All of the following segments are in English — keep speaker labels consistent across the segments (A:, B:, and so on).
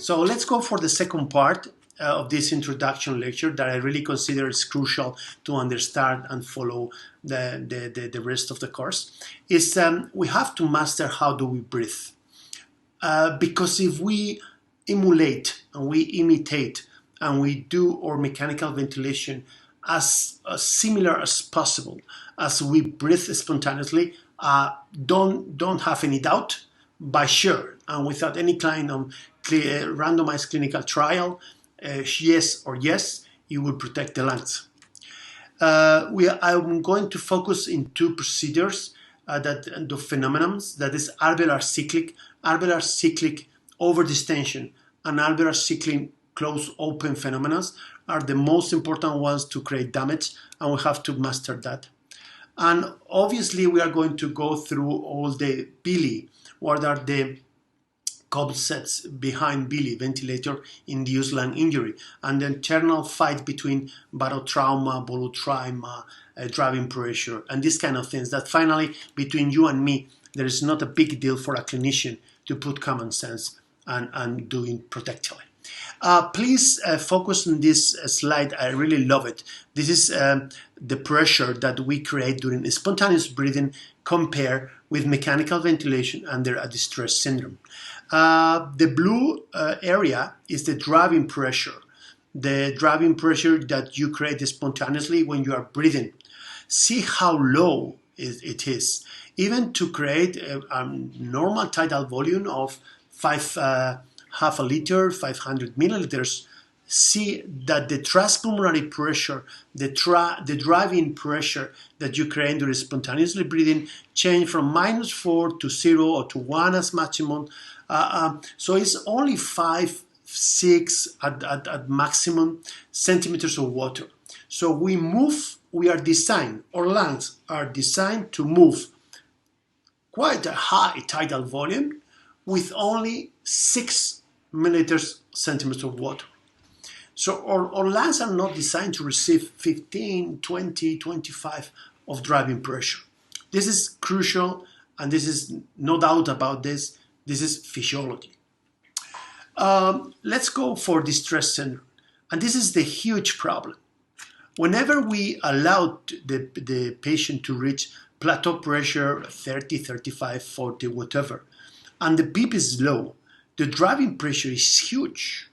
A: So let's go for the second part of this introduction lecture that I really consider is crucial to understand and follow the rest of the course. Is we have to master how do we breathe. Because if we emulate and we imitate and we do our mechanical ventilation as similar as possible as we breathe spontaneously, don't have any doubt, by sure and without any kind of randomized clinical trial, yes or yes, you will protect the lungs. I'm going to focus in two procedures the phenomenon that is alveolar cyclic overdistension and alveolar cyclic close open phenomena are the most important ones to create damage, and we have to master that. And obviously we are going to go through all the VILI, what are the concepts behind VILI, ventilator-induced lung injury, and the internal fight between barotrauma, volutrauma, driving pressure, and these kind of things that finally, between you and me, there is not a big deal for a clinician to put common sense and doing protectively. Please focus on this slide. I really love it. This is the pressure that we create during spontaneous breathing compared with mechanical ventilation under a distress syndrome. The blue area is the driving pressure that you create spontaneously when you are breathing. See how low it is. Even to create a normal tidal volume of half a liter, 500 milliliters, see that the transpulmonary pressure, the driving pressure that you create during spontaneously breathing change from -4 to 0 or to 1 as maximum. So it's only 5, 6 at maximum centimeters of water. So we are designed, our lungs are designed to move quite a high tidal volume with only 6 milliliters centimeters of water. So our lungs are not designed to receive 15, 20, 25 of driving pressure. This is crucial, and this is no doubt about this. This is physiology. Let's go for distress syndrome. And this is the huge problem. Whenever we allow the patient to reach plateau pressure 30, 35, 40, whatever, and the PEEP is low, the driving pressure is huge.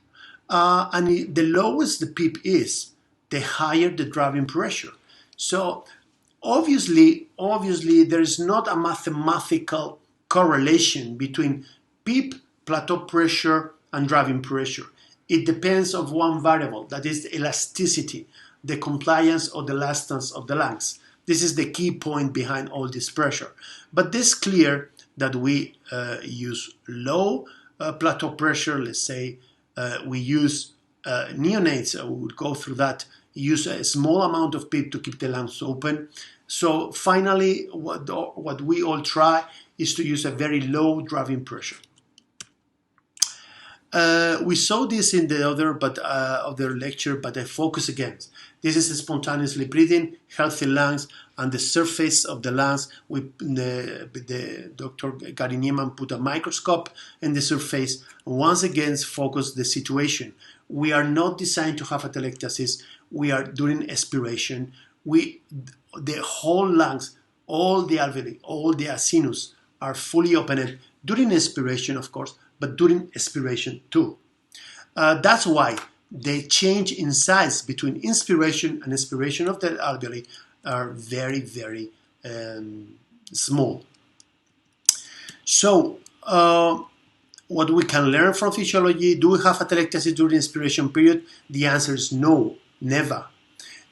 A: And the lowest the PEEP is, the higher the driving pressure. So obviously there is not a mathematical correlation between PEEP, plateau pressure, and driving pressure. It depends on one variable, that is the elasticity, the compliance or the elastance of the lungs. This is the key point behind all this pressure. But it's clear that we use low plateau pressure. Let's say we use neonates, we would go through that, use a small amount of PEEP to keep the lungs open. So finally, what we all try is to use a very low driving pressure. We saw this in the other lecture, but I focus again. This is spontaneously breathing, healthy lungs, and the surface of the lungs. The Dr. Gary Niemann put a microscope in the surface. Once again, focus the situation. We are not designed to have atelectasis. We are doing expiration. The whole lungs, all the alveoli, all the sinus are fully opened during expiration, of course, but during expiration too. That's why the change in size between inspiration and expiration of the alveoli are very, very small. So what we can learn from physiology, do we have atelectasis during inspiration period? The answer is no, never.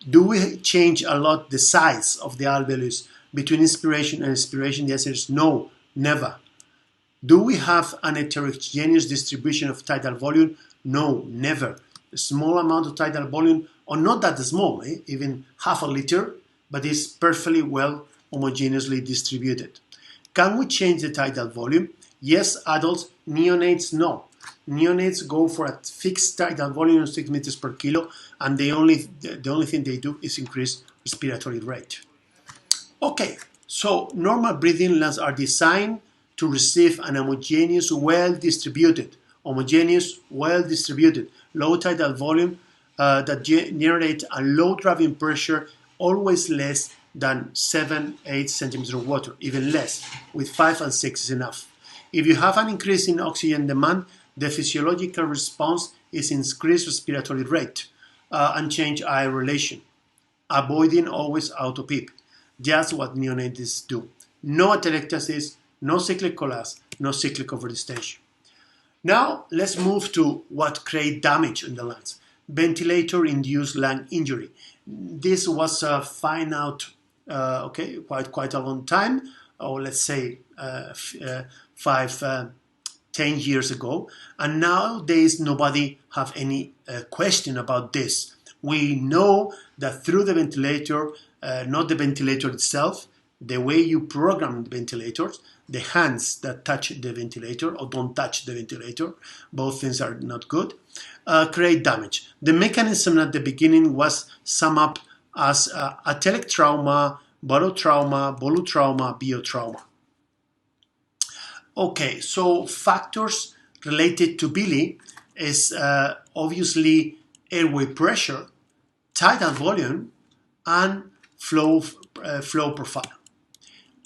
A: Do we change a lot the size of the alveolus between inspiration and expiration? The answer is no, never. Do we have an heterogeneous distribution of tidal volume? No, never. A small amount of tidal volume, or not that small, even half a liter, but it's perfectly well homogeneously distributed. Can we change the tidal volume? Yes, adults. Neonates, no. Neonates go for a fixed tidal volume of 6 meters per kilo, and the only thing they do is increase respiratory rate. Okay, so normal breathing lungs are designed to receive an homogeneous, well-distributed, homogeneous, well-distributed, low tidal volume that generate a low driving pressure, always less than 7-8 centimeters of water, even less, with 5 and 6 is enough. If you have an increase in oxygen demand, the physiological response is increased respiratory rate and change air relation, avoiding always auto PEEP, just what neonates do. No atelectasis, no cyclic collapse, no cyclic overdistension. Now let's move to what create damage in the lungs. Ventilator-induced lung injury. This was found out quite a long time, or let's say 10 years ago, and nowadays nobody have any question about this. We know that through the ventilator, not the ventilator itself, the way you program the ventilators, the hands that touch the ventilator or don't touch the ventilator, both things are not good, create damage. The mechanism at the beginning was summed up as atelectasis trauma, barotrauma, volutrauma, biotrauma. Okay, so factors related to VILI is obviously airway pressure, tidal volume, and flow profile.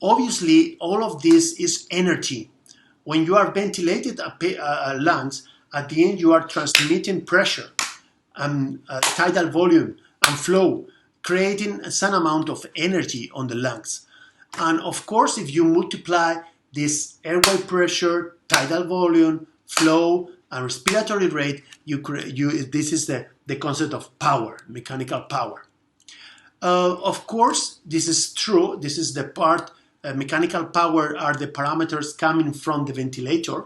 A: Obviously, all of this is energy. When you are ventilated lungs, at the end you are transmitting pressure and tidal volume and flow, creating some amount of energy on the lungs. And of course, if you multiply this airway pressure, tidal volume, flow, and respiratory rate, this is the concept of power, mechanical power. Of course, this is true. This is the part, mechanical power are the parameters coming from the ventilator,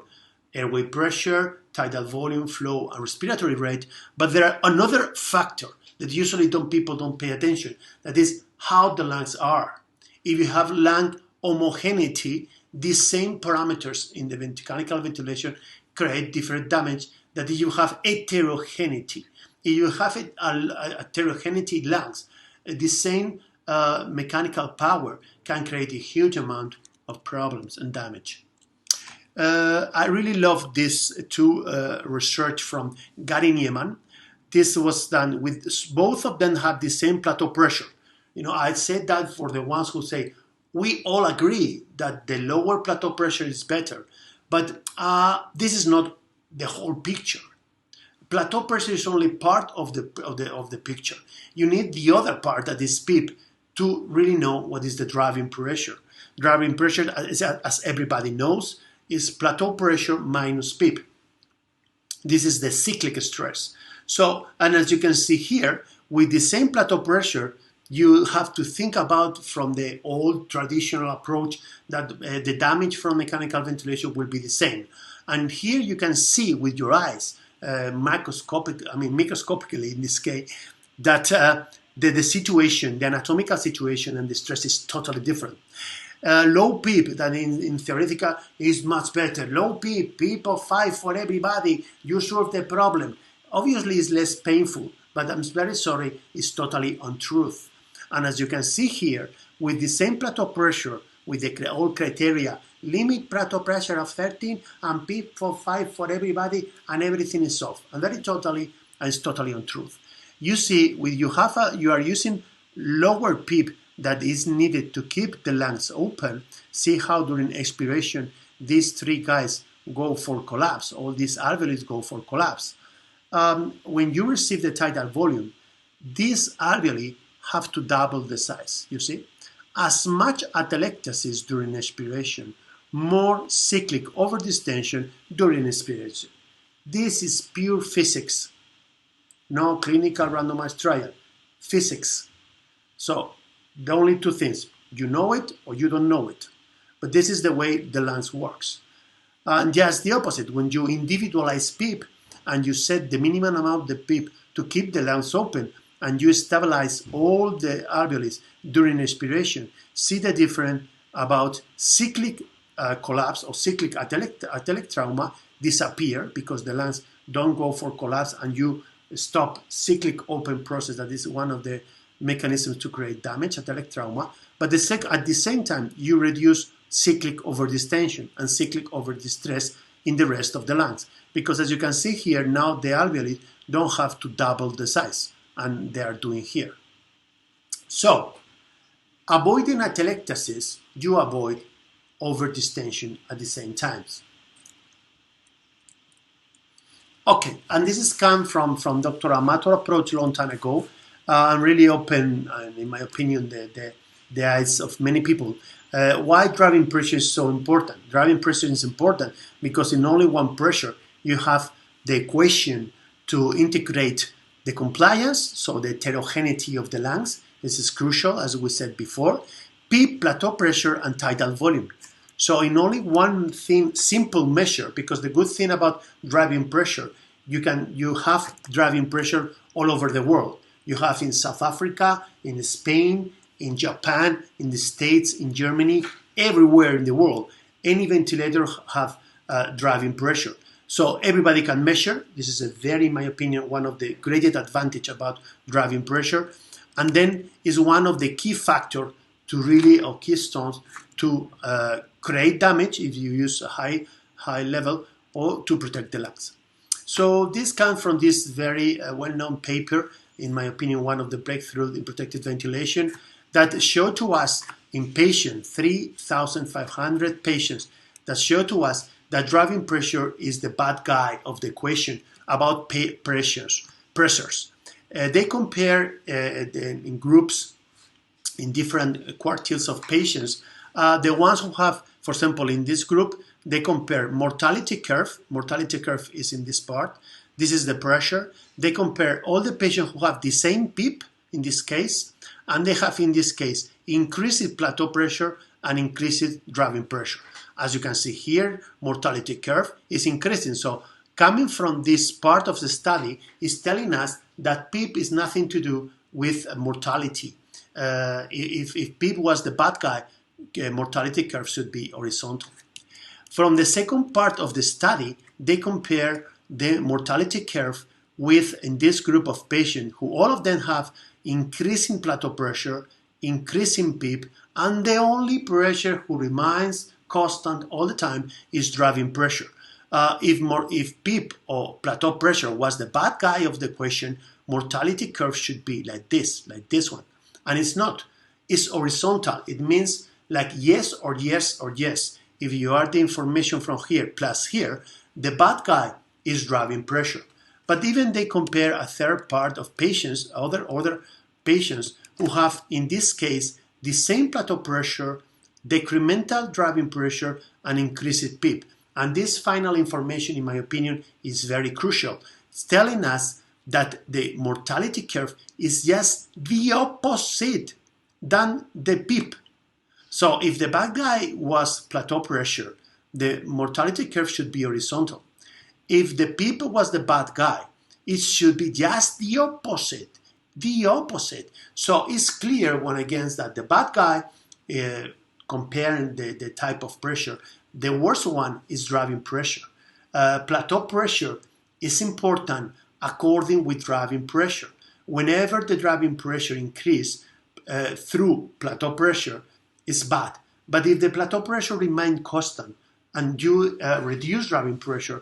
A: airway pressure, tidal volume, flow, and respiratory rate. But there are another factor that usually people don't pay attention. That is how the lungs are. If you have lung homogeneity, these same parameters in the mechanical ventilation create different damage than if you have heterogeneity. If you have heterogeneity lungs, the same mechanical power can create a huge amount of problems and damage. I really love this research from Gary Nieman. This was done with both of them have the same plateau pressure. I said that for the ones who say, we all agree that the lower plateau pressure is better, but this is not the whole picture. Plateau pressure is only part of the picture. You need the other part, that is PEEP, to really know what is the driving pressure. Driving pressure, as everybody knows, is plateau pressure minus PEEP. This is the cyclic stress. So, and as you can see here, with the same plateau pressure, you have to think about from the old traditional approach that the damage from mechanical ventilation will be the same. And here you can see with your eyes, microscopically in this case, that the situation, the anatomical situation and the stress is totally different. Low PEEP, that in theoretical is much better. Low PEEP, PEEP of 5 for everybody, you solve the problem. Obviously it's less painful, but I'm very sorry, it's totally untruth. And as you can see here, with the same plateau pressure, with the old criteria, limit plateau pressure of 13 and PEEP for 5 for everybody, and everything is solved. And that is totally untruth. You see, you are using lower PEEP that is needed to keep the lungs open. See how during expiration, these three guys go for collapse. All these alveoli go for collapse. When you receive the tidal volume, these alveoli have to double the size, you see? As much atelectasis during expiration, more cyclic overdistension during expiration. This is pure physics, no clinical randomized trial, physics. So the only two things, you know it or you don't know it. But this is the way the lungs works. And just the opposite, when you individualize PEEP and you set the minimum amount of the PEEP to keep the lungs open, and you stabilize all the alveoli during expiration, see the difference about cyclic collapse or cyclic atelectasis trauma disappear because the lungs don't go for collapse and you stop cyclic open process. That is one of the mechanisms to create damage, atelectasis trauma. But at the same time, you reduce cyclic overdistension and cyclic overdistress in the rest of the lungs. Because as you can see here, now the alveoli don't have to double the size, and they are doing here. So, avoiding atelectasis, you avoid overdistension at the same time. Okay, and this has come from Dr. Amator approach a long time ago, and really opened, in my opinion, the eyes of many people. Why driving pressure is so important? Driving pressure is important because in only one pressure you have the equation to integrate the compliance, so the heterogeneity of the lungs. This is crucial, as we said before. PEEP, plateau pressure, and tidal volume. So in only one thing, simple measure, because the good thing about driving pressure, you have driving pressure all over the world. You have in South Africa, in Spain, in Japan, in the States, in Germany, everywhere in the world. Any ventilator have driving pressure. So everybody can measure. This is a very, in my opinion, one of the greatest advantage about driving pressure. And then is one of the key factors to really, or keystones, to create damage if you use a high level, or to protect the lungs. So this comes from this very well-known paper, in my opinion, one of the breakthroughs in protected ventilation, that showed to us in patients, 3,500 patients, that showed to us that driving pressure is the bad guy of the equation about pressures. They compare in groups, in different quartiles of patients, the ones who have, for example, in this group, they compare mortality curve. Mortality curve is in this part. This is the pressure. They compare all the patients who have the same PEEP, in this case, and they have, in this case, increased plateau pressure and increased driving pressure. As you can see here, mortality curve is increasing. So coming from this part of the study is telling us that PEEP is nothing to do with mortality. If PEEP was the bad guy, mortality curve should be horizontal. From the second part of the study, they compare the mortality curve with, in this group of patients, who all of them have increasing plateau pressure, increasing PEEP, and the only pressure who remains constant all the time is driving pressure. If PEEP or plateau pressure was the bad guy of the equation, mortality curve should be like this one. And it's not. It's horizontal. It means like yes or yes or yes. If you add the information from here plus here, the bad guy is driving pressure. But even they compare a third part of patients, other patients who have, in this case, the same plateau pressure, decremental driving pressure, and increased PEEP. And this final information, in my opinion, is very crucial. It's telling us that the mortality curve is just the opposite than the PEEP. So if the bad guy was plateau pressure, the mortality curve should be horizontal. If the PEEP was the bad guy, it should be just the opposite. The opposite. So it's clear, when against that the bad guy, comparing the type of pressure, the worst one is driving pressure. Plateau pressure is important according with driving pressure. Whenever the driving pressure increase through plateau pressure, is bad. But if the plateau pressure remains constant and you reduce driving pressure,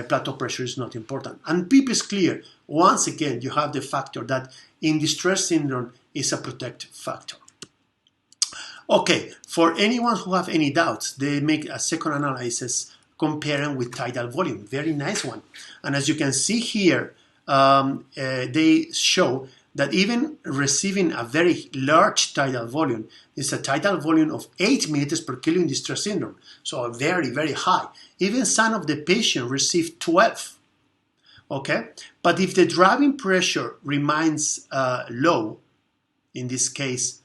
A: plateau pressure is not important. And PEEP is clear. Once again, you have the factor that in distress syndrome is a protective factor. Okay, for anyone who have any doubts, they make a second analysis comparing with tidal volume. Very nice one. And as you can see here, they show that even receiving a very large tidal volume, is a tidal volume of 8 meters per kilo in distress syndrome, so very, very high. Even some of the patients received 12, okay? But if the driving pressure remains low, in this case,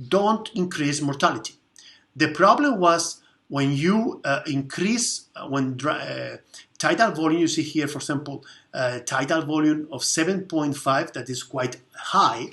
A: don't increase mortality. The problem was when you increase, tidal volume, you see here, for example, tidal volume of 7.5, that is quite high.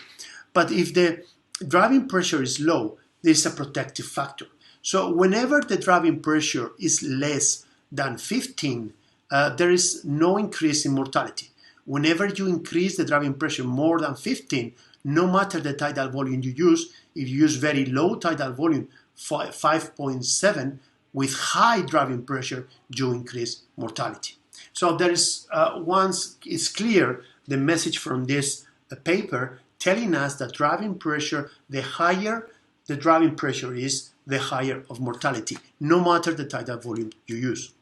A: But if the driving pressure is low, there's a protective factor. So whenever the driving pressure is less than 15, there is no increase in mortality. Whenever you increase the driving pressure more than 15, no matter the tidal volume you use, if you use very low tidal volume, 5.7, with high driving pressure, you increase mortality. So there is, once it's clear, the message from this paper telling us that driving pressure, the higher the driving pressure is, the higher of mortality, no matter the tidal volume you use.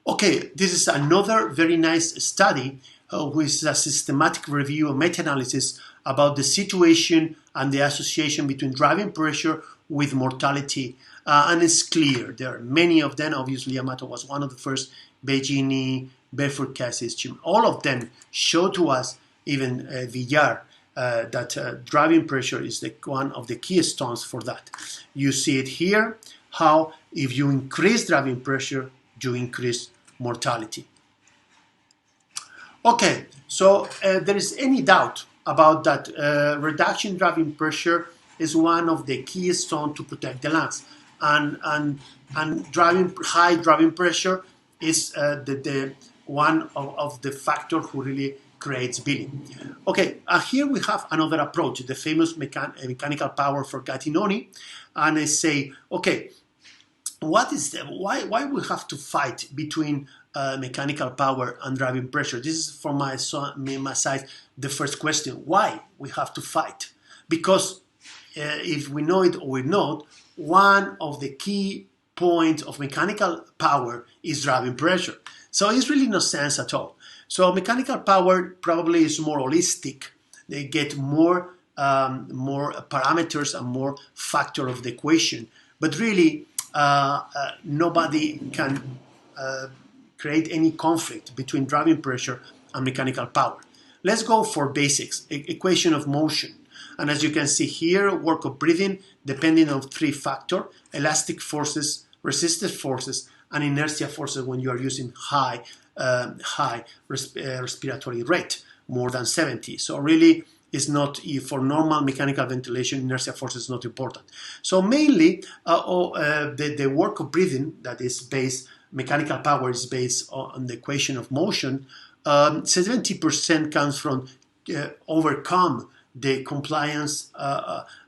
A: Okay, this is another very nice study which is a systematic review and meta-analysis about the situation and the association between driving pressure with mortality. And it's clear. There are many of them. Obviously, Yamato was one of the first, Beijini, Bedford cases, all of them show to us, even Villar, that driving pressure is one of the keystones for that. You see it here, how if you increase driving pressure, you increase mortality. Okay, so there is any doubt about that reduction in driving pressure is one of the keystones to protect the lungs, and high driving pressure is the one of the factors who really creates VILI. Okay, here we have another approach, the famous mechanical power for Gattinoni, and I say, okay, what is why we have to fight between mechanical power and driving pressure? This is from my side the first question. Why we have to fight? Because if we know it or we not, one of the key points of mechanical power is driving pressure. So it's really no sense at all. So mechanical power probably is more holistic. They get more parameters and more factor of the equation. But really, nobody can create any conflict between driving pressure and mechanical power. Let's go for basics. Equation of motion. And as you can see here, work of breathing depending on three factors: elastic forces, resistive forces, and inertia forces when you are using high respiratory rate, more than 70. So really, it's not, for normal mechanical ventilation, inertia force is not important. So mainly, the work of breathing that is based, mechanical power is based on the equation of motion. 70% comes from overcome the compliance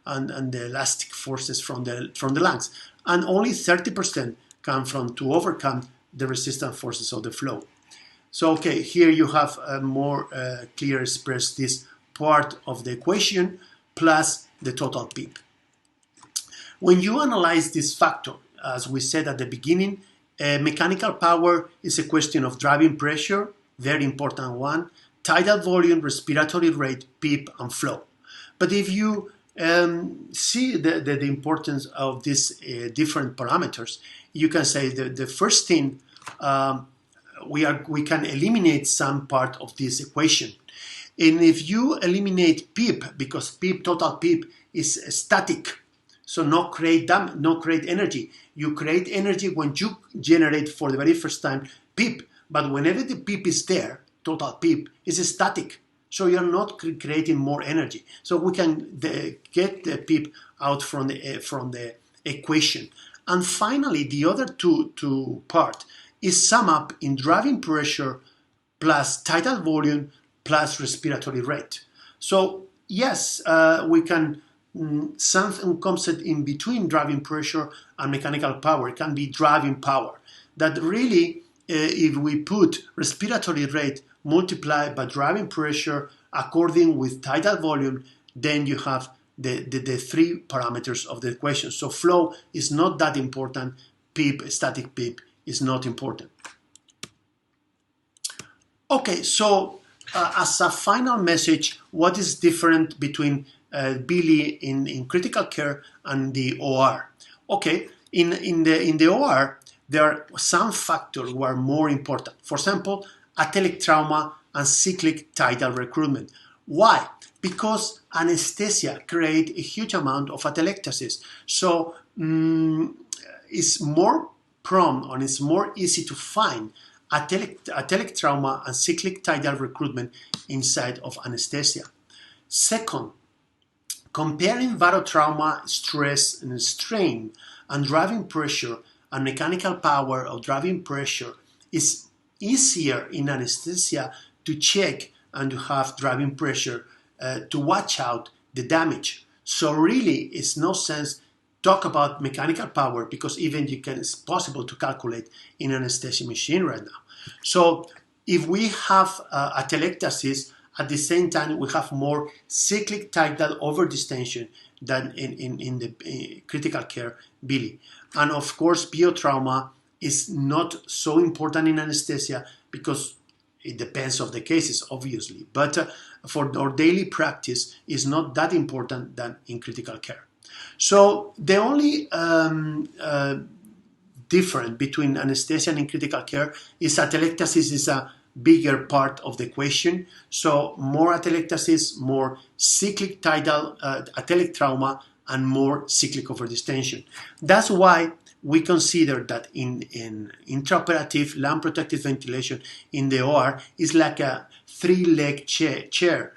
A: and the elastic forces from the lungs, and only 30% come from to overcome the resistance forces of the flow. So okay, here you have more clear express this part of the equation plus the total PEEP. When you analyze this factor, as we said at the beginning, mechanical power is a question of driving pressure, very important one, tidal volume, respiratory rate, PEEP, and flow. But if you see the importance of these different parameters, you can say the first thing, we can eliminate some part of this equation. And if you eliminate PEEP, because PEEP, total PEEP, is static, so no create energy. You create energy when you generate for the very first time PEEP, but whenever the PEEP is there, total PEEP is static, so you're not creating more energy. So we can get the PEEP out from the equation. And finally, the other two part is sum up in driving pressure plus tidal volume plus respiratory rate. So yes, we can, something comes in between driving pressure and mechanical power. It can be driving power. That really, if we put respiratory rate multiplied by driving pressure according with tidal volume, then you have the three parameters of the equation. So flow is not that important. PEEP, static PEEP, is not important. Okay, so as a final message, what is different between VILI in critical care and the OR? Okay, in the OR, there are some factors who are more important. For example, atelic trauma and cyclic tidal recruitment. Why? Because anesthesia creates a huge amount of atelectasis. So it's more prone and it's more easy to find atelic trauma and cyclic tidal recruitment inside of anesthesia. Second, comparing barotrauma, stress and strain, and driving pressure and mechanical power of driving pressure is easier in anesthesia to check and to have driving pressure to watch out the damage. So really, it's no sense talk about mechanical power because even it's possible to calculate in an anesthesia machine right now. So if we have atelectasis, at the same time we have more cyclic tidal overdistension than in the critical care VILI. And of course, biotrauma is not so important in anesthesia because it depends on the cases, obviously. But for our daily practice, it's not that important than in critical care. So the only difference between anesthesia and in critical care is atelectasis is a bigger part of the equation. So more atelectasis, more cyclic tidal atelectrauma, and more cyclic overdistension. That's why we consider that in intraoperative lung protective ventilation in the OR is like a 3-leg chair.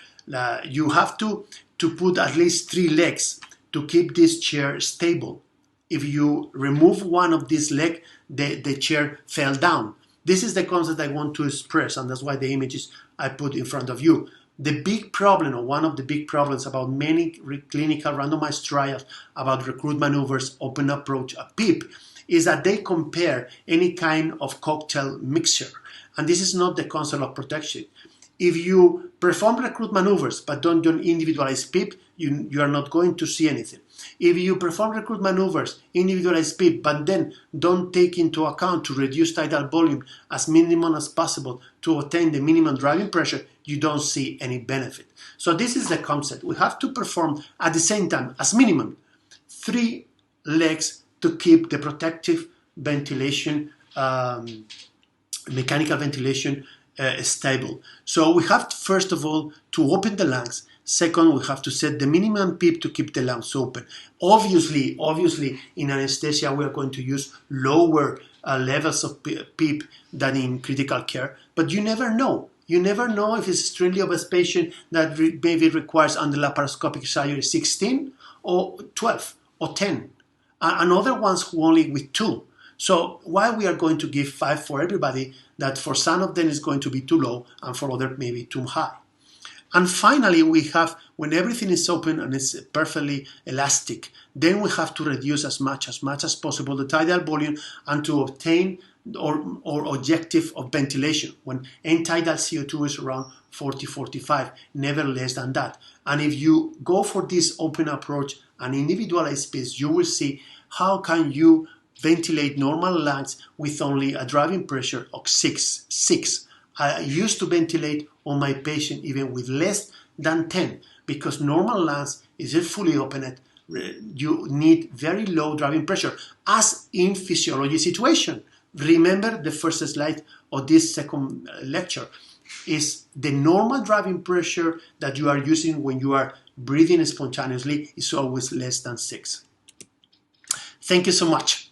A: You have to put at least 3 legs to keep this chair stable. If you remove one of these legs, the chair fell down. This is the concept I want to express, and that's why the images I put in front of you. The big problem, or one of the big problems about many clinical randomized trials about recruit maneuvers, open approach, PEEP, is that they compare any kind of cocktail mixture. And this is not the concept of protection. If you perform recruit maneuvers but don't do individualized PEEP, you are not going to see anything. If you perform recruit maneuvers, individualized PEEP, but then don't take into account to reduce tidal volume as minimum as possible to obtain the minimum driving pressure, you don't see any benefit. So this is the concept. We have to perform at the same time, as minimum, 3 legs to keep the protective ventilation, mechanical ventilation stable. So we have to, first of all, to open the lungs. Second, we have to set the minimum PEEP to keep the lungs open. Obviously, in anesthesia, we are going to use lower levels of PEEP than in critical care, but you never know. You never know if it's extremely obese patient that maybe requires under laparoscopic surgery 16 or 12 or 10, and other ones who only with 2. So why we are going to give 5 for everybody, that for some of them is going to be too low and for others maybe too high. And finally, we have, when everything is open and it's perfectly elastic, then we have to reduce as much as possible the tidal volume and to obtain our objective of ventilation when end tidal CO2 is around 40-45, never less than that. And if you go for this open approach and individualized space, you will see how can you ventilate normal lungs with only a driving pressure of 6. I used to ventilate on my patient even with less than 10 because normal lungs is it fully opened. You need very low driving pressure as in physiology situation. Remember the first slide of this second lecture is the normal driving pressure that you are using when you are breathing spontaneously is always less than 6. Thank you so much.